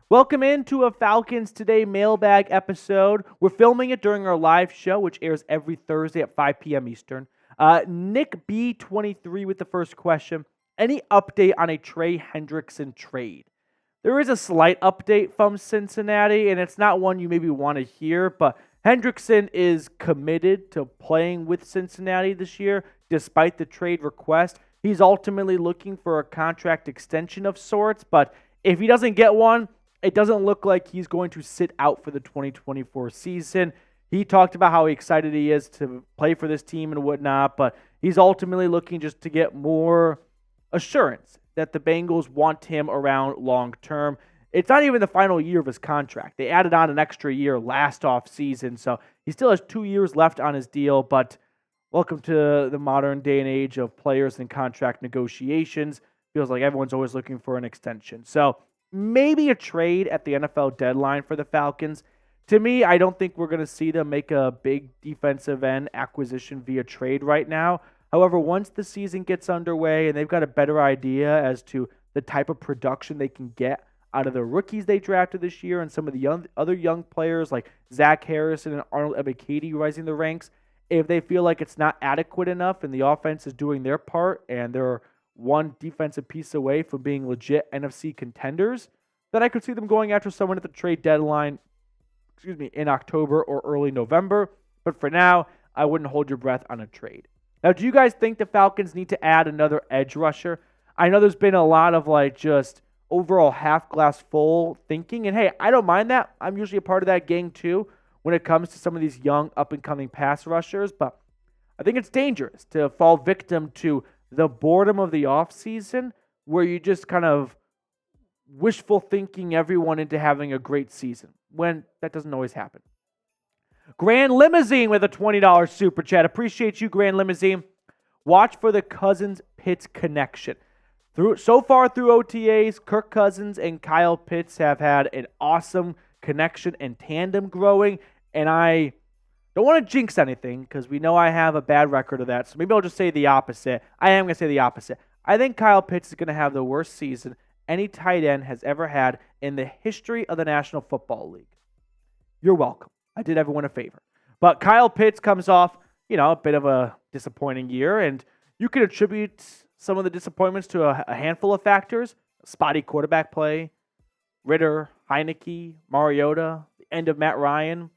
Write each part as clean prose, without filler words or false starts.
Welcome into a Falcons Today Mailbag episode. We're filming it during our live show, which airs every Thursday at 5 p.m. Eastern. Nick B23 with the first question. Any update on a Trey Hendrickson trade? There is a slight update from Cincinnati, and it's not one you maybe want to hear, but Hendrickson is committed to playing with Cincinnati this year, despite the trade request. He's ultimately looking for a contract extension of sorts, but if he doesn't get one, it doesn't look like he's going to sit out for the 2024 season. He talked about how excited he is to play for this team and whatnot, but he's ultimately looking just to get more assurance that the Bengals want him around long term. It's not even the final year of his contract. They added on an extra year last offseason, so he still has 2 years left on his deal, but welcome to the modern day and age of players and contract negotiations. Feels like everyone's always looking for an extension. So maybe a trade at the NFL deadline for the Falcons. To me, I don't think we're going to see them make a big defensive end acquisition via trade right now. However, once the season gets underway and they've got a better idea as to the type of production they can get out of the rookies they drafted this year and some of the other young players like Zach Harrison and Arnold Ebiketie rising the ranks, if they feel like it's not adequate enough and the offense is doing their part and they're one defensive piece away from being legit NFC contenders, then I could see them going after someone at the trade deadline, in October or early November. But for now, I wouldn't hold your breath on a trade. Now, do you guys think the Falcons need to add another edge rusher? I know there's been a lot of just overall half glass full thinking, and hey, I don't mind that. I'm usually a part of that gang too when it comes to some of these young up and coming pass rushers, but I think it's dangerous to fall victim to the boredom of the offseason where you just kind of wishful thinking everyone into having a great season when that doesn't always happen. Grand Limousine with a $20 super chat. Appreciate you, Grand Limousine. Watch for the Cousins-Pitts connection. So far through OTAs, Kirk Cousins and Kyle Pitts have had an awesome connection and tandem growing, and I don't want to jinx anything because we know I have a bad record of that, so maybe I'll just say the opposite. I am going to say the opposite. I think Kyle Pitts is going to have the worst season any tight end has ever had in the history of the National Football League. You're welcome. I did everyone a favor. But Kyle Pitts comes off, a bit of a disappointing year, and you can attribute some of the disappointments to a handful of factors. Spotty quarterback play, Ritter, Heineke, Mariota, the end of Matt Ryan.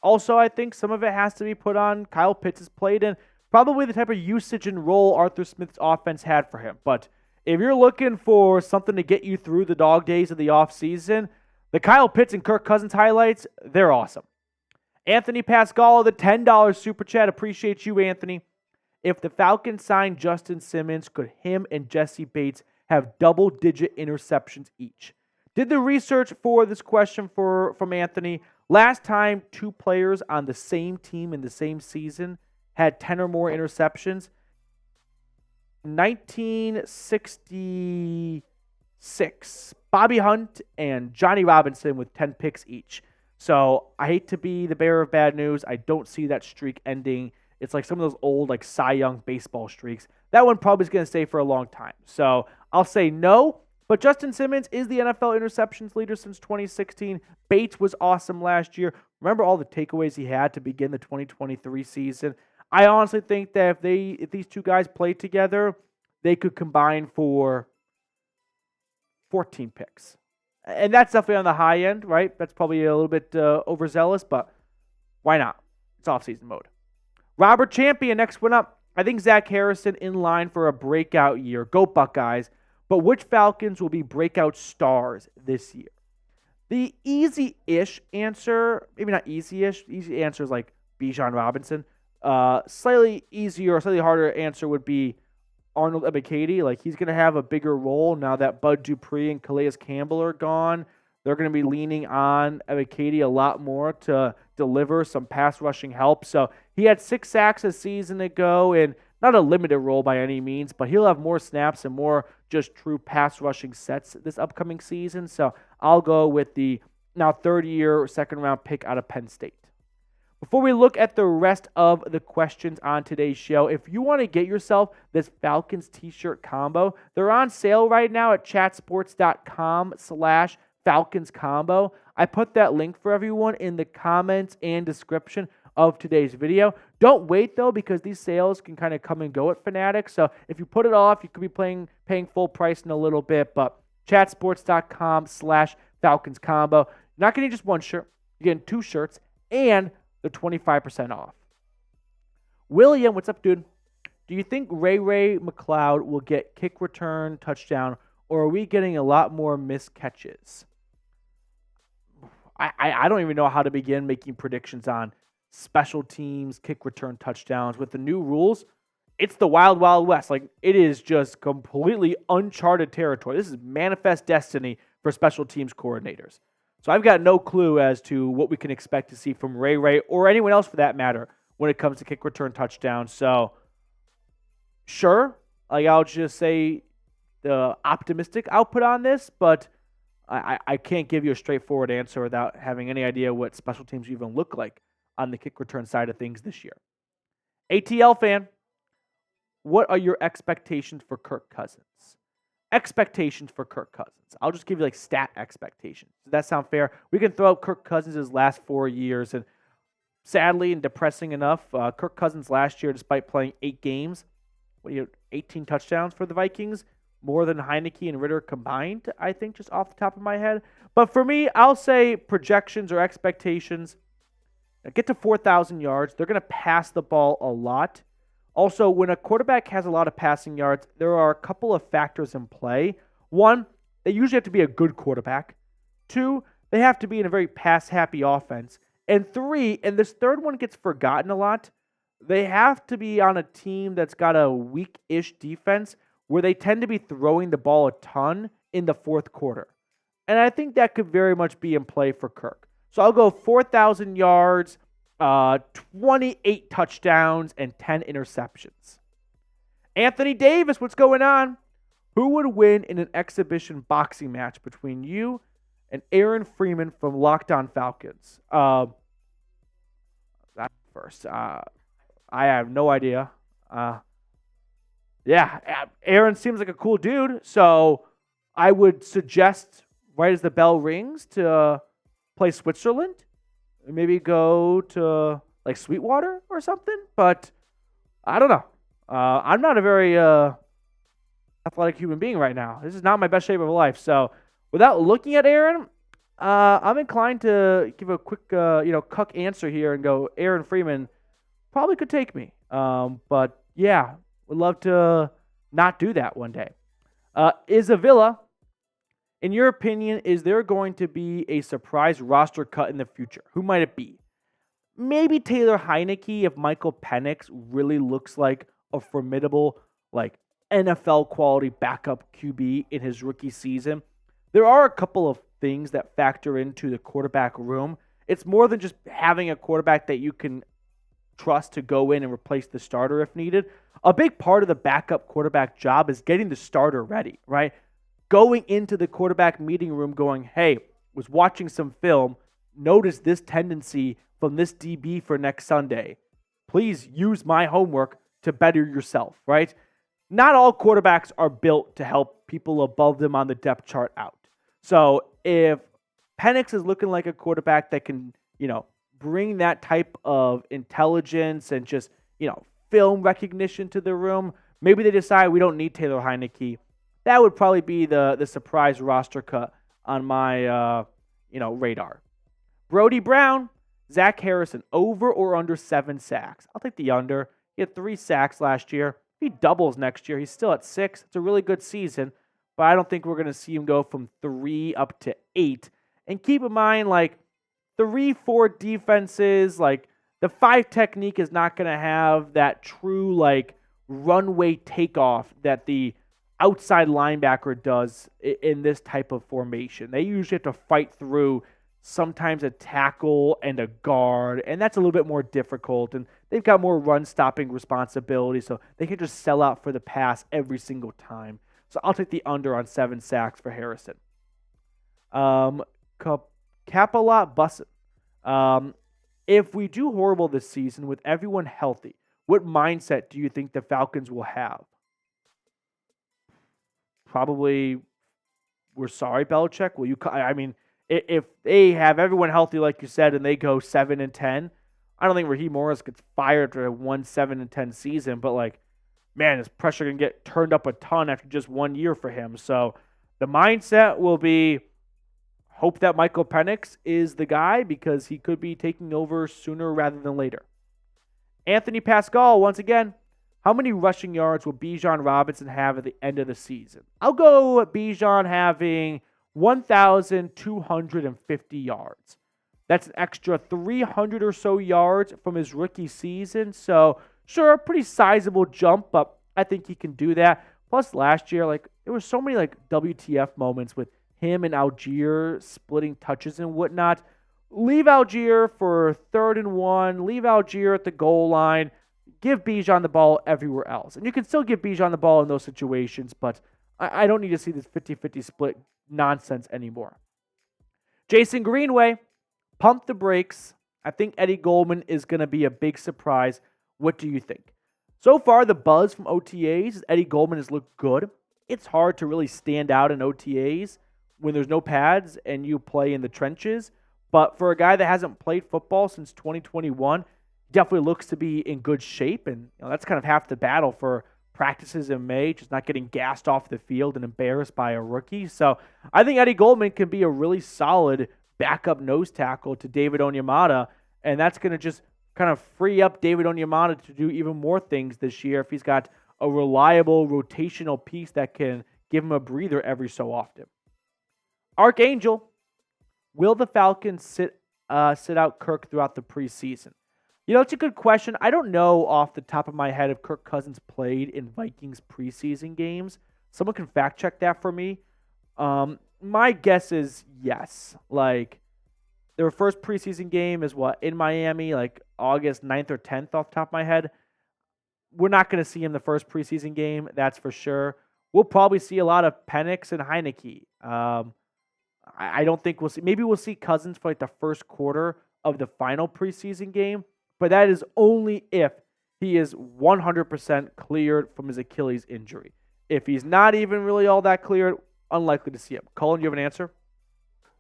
Also, I think some of it has to be put on Kyle Pitts' plate and probably the type of usage and role Arthur Smith's offense had for him. But if you're looking for something to get you through the dog days of the offseason, the Kyle Pitts and Kirk Cousins highlights, they're awesome. Anthony Pascal, the $10 super chat. Appreciate you, Anthony. If the Falcons sign Justin Simmons, could him and Jesse Bates have double-digit interceptions each? Did the research for this question from Anthony. Last time two players on the same team in the same season had 10 or more interceptions, 1966. Bobby Hunt and Johnny Robinson with 10 picks each. So I hate to be the bearer of bad news. I don't see that streak ending. It's like some of those old Cy Young baseball streaks. That one probably is going to stay for a long time. So I'll say no. But Justin Simmons is the NFL interceptions leader since 2016. Bates was awesome last year. Remember all the takeaways he had to begin the 2023 season. I honestly think that if these two guys play together, they could combine for 14 picks. And that's definitely on the high end, right? That's probably a little bit overzealous, but why not? It's off-season mode. Robert Champion, next one up. I think Zach Harrison in line for a breakout year. Go Buckeyes. But which Falcons will be breakout stars this year? The easy-ish answer, maybe not easy-ish, easy answer is like Bijan Robinson. Slightly easier or slightly harder answer would be Arnold Ebiketie. He's going to have a bigger role now that Bud Dupree and Calais Campbell are gone. They're going to be leaning on Ebiketie a lot more to deliver some pass rushing help. So he had 6 sacks a season ago, and not a limited role by any means, but he'll have more snaps and more just true pass rushing sets this upcoming season. So I'll go with the now third-year second-round pick out of Penn State. Before we look at the rest of the questions on today's show, if you want to get yourself this Falcons t-shirt combo, they're on sale right now at chatsports.com/Falcons combo. I put that link for everyone in the comments and description of today's video. Don't wait though, because these sales can kind of come and go at Fanatics. So if you put it off, you could be paying full price in a little bit. But chatsports.com/Falcons combo. You're not getting just one shirt. You're getting two shirts, and they're 25% off. William, what's up, dude? Do you think Ray Ray McCloud will get kick return touchdown, or are we getting a lot more missed catches? I don't even know how to begin making predictions on special teams, kick return touchdowns. With the new rules, it's the wild, wild west. Like, it is just completely uncharted territory. This is manifest destiny for special teams coordinators. So I've got no clue as to what we can expect to see from Ray Ray or anyone else for that matter when it comes to kick return touchdowns. So, sure, like, I'll just say the optimistic output on this, but I can't give you a straightforward answer without having any idea what special teams even look like on the kick return side of things this year. ATL fan, what are your expectations for Kirk Cousins? Expectations for Kirk Cousins. I'll just give you like stat expectations. Does that sound fair? We can throw out Kirk Cousins' last 4 years, and sadly and depressing enough, Kirk Cousins last year, despite playing 8 games, 18 touchdowns for the Vikings, more than Heineke and Ritter combined, I think, just off the top of my head. But for me, I'll say projections or expectations. Get to 4,000 yards. They're going to pass the ball a lot. Also, when a quarterback has a lot of passing yards, there are a couple of factors in play. One, they usually have to be a good quarterback. Two, they have to be in a very pass-happy offense. And three, and this third one gets forgotten a lot, they have to be on a team that's got a weak-ish defense where they tend to be throwing the ball a ton in the fourth quarter. And I think that could very much be in play for Kirk. So I'll go 4,000 yards, 28 touchdowns, and 10 interceptions. Anthony Davis, what's going on? Who would win in an exhibition boxing match between you and Aaron Freeman from Locked On Falcons? That first. I have no idea. Yeah, Aaron seems like a cool dude, so I would suggest right as the bell rings to play Switzerland, maybe go to like Sweetwater or something, but I don't know. I'm not a very athletic human being right now. This is not my best shape of life, so without looking at Aaron, I'm inclined to give a quick, cuck answer here and go Aaron Freeman probably could take me, but yeah. Would love to not do that one day. Isavilla, in your opinion, is there going to be a surprise roster cut in the future? Who might it be? Maybe Taylor Heineke if Michael Penix really looks like a formidable, like NFL quality backup QB in his rookie season. There are a couple of things that factor into the quarterback room. It's more than just having a quarterback that you can trust to go in and replace the starter if needed. A big part of the backup quarterback job is getting the starter ready, right? Going into the quarterback meeting room going, hey, was watching some film, noticed this tendency from this DB for next Sunday. Please use my homework to better yourself, right? Not all quarterbacks are built to help people above them on the depth chart out. So if Penix is looking like a quarterback that can, bring that type of intelligence and just, film recognition to the room, maybe they decide we don't need Taylor Heineke. That would probably be the surprise roster cut on my, radar. Brody Brown, Zach Harrison, over or under 7 sacks? I'll take the under. He had 3 sacks last year. If he doubles next year, he's still at 6. It's a really good season, but I don't think we're going to see him go from 3 up to 8. And keep in mind, 3-4 defenses, the 5 technique is not going to have that true, runway takeoff that the outside linebacker does in this type of formation. They usually have to fight through sometimes a tackle and a guard, and that's a little bit more difficult, and they've got more run-stopping responsibility, so they can just sell out for the pass every single time. So I'll take the under on 7 sacks for Harrison. Kapalot Bussin. If we do horrible this season with everyone healthy, what mindset do you think the Falcons will have? Probably, we're sorry, Belichick. Will you? I mean, if they have everyone healthy, like you said, and they go 7-10, I don't think Raheem Morris gets fired after a 7-10 season. But like, man, is pressure gonna get turned up a ton after just 1 year for him? So the mindset will be hope that Michael Penix is the guy because he could be taking over sooner rather than later. Anthony Pascal, once again, how many rushing yards will Bijan Robinson have at the end of the season? I'll go with Bijan having 1,250 yards. That's an extra 300 or so yards from his rookie season. So, sure, a pretty sizable jump, but I think he can do that. Plus, last year, there were so many WTF moments with him and Algier splitting touches and whatnot. Leave Algier for 3rd and 1. Leave Algier at the goal line. Give Bijan the ball everywhere else. And you can still give Bijan the ball in those situations, but I don't need to see this 50-50 split nonsense anymore. Jason Greenway, pump the brakes. I think Eddie Goldman is going to be a big surprise. What do you think? So far, the buzz from OTAs is Eddie Goldman has looked good. It's hard to really stand out in OTAs when there's no pads and you play in the trenches. But for a guy that hasn't played football since 2021, definitely looks to be in good shape. And that's kind of half the battle for practices in May, just not getting gassed off the field and embarrassed by a rookie. So I think Eddie Goldman can be a really solid backup nose tackle to David Onyemata. And that's going to just kind of free up David Onyemata to do even more things this year if he's got a reliable rotational piece that can give him a breather every so often. Archangel, will the Falcons sit out Kirk throughout the preseason? It's a good question. I don't know off the top of my head if Kirk Cousins played in Vikings preseason games. Someone can fact check that for me. My guess is yes. Their first preseason game is in Miami, August 9th or 10th off the top of my head. We're not going to see him the first preseason game, that's for sure. We'll probably see a lot of Penix and Heineke. I don't think we'll see. Maybe we'll see Cousins for the first quarter of the final preseason game, but that is only if he is 100% cleared from his Achilles injury. If he's not even really all that cleared, unlikely to see him. Colin, do you have an answer?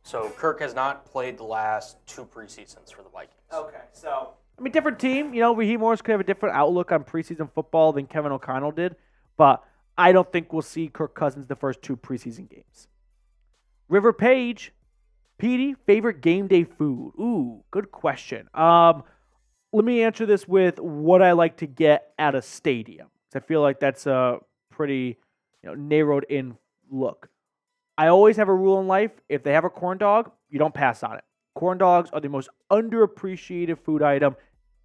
So Kirk has not played the last 2 preseasons for the Vikings. Okay, so different team. Raheem Morris could have a different outlook on preseason football than Kevin O'Connell did, but I don't think we'll see Kirk Cousins the first 2 preseason games. River Page, Petey, favorite game day food? Ooh, good question. Let me answer this with what I like to get at a stadium. I feel like that's a pretty narrowed in look. I always have a rule in life. If they have a corn dog, you don't pass on it. Corn dogs are the most underappreciated food item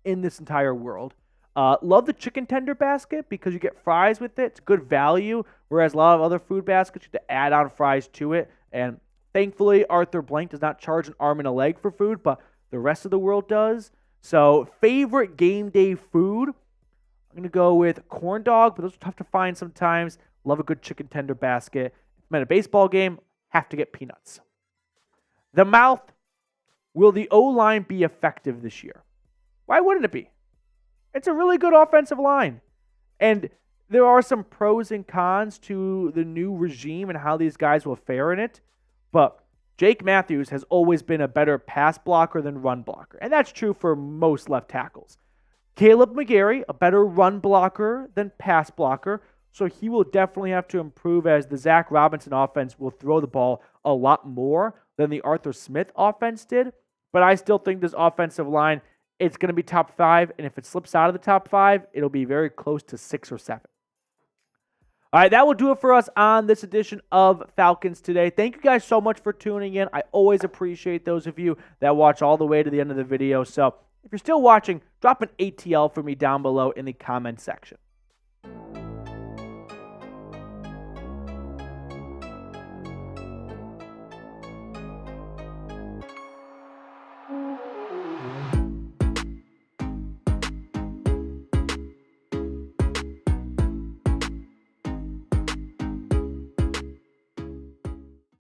in this entire world. Love the chicken tender basket because you get fries with it. It's good value, whereas a lot of other food baskets, you have to add on fries to it. And thankfully, Arthur Blank does not charge an arm and a leg for food, but the rest of the world does. So, favorite game day food? I'm going to go with corn dog, but those are tough to find sometimes. Love a good chicken tender basket. If I'm at a baseball game, have to get peanuts. The mouth. Will the O-line be effective this year? Why wouldn't it be? It's a really good offensive line. And there are some pros and cons to the new regime and how these guys will fare in it. But Jake Matthews has always been a better pass blocker than run blocker. And that's true for most left tackles. Caleb McGarry, a better run blocker than pass blocker. So he will definitely have to improve as the Zach Robinson offense will throw the ball a lot more than the Arthur Smith offense did. But I still think this offensive line, it's going to be top 5. And if it slips out of the top 5, it'll be very close to 6 or 7. All right, that will do it for us on this edition of Falcons Today. Thank you guys so much for tuning in. I always appreciate those of you that watch all the way to the end of the video. So if you're still watching, drop an ATL for me down below in the comment section.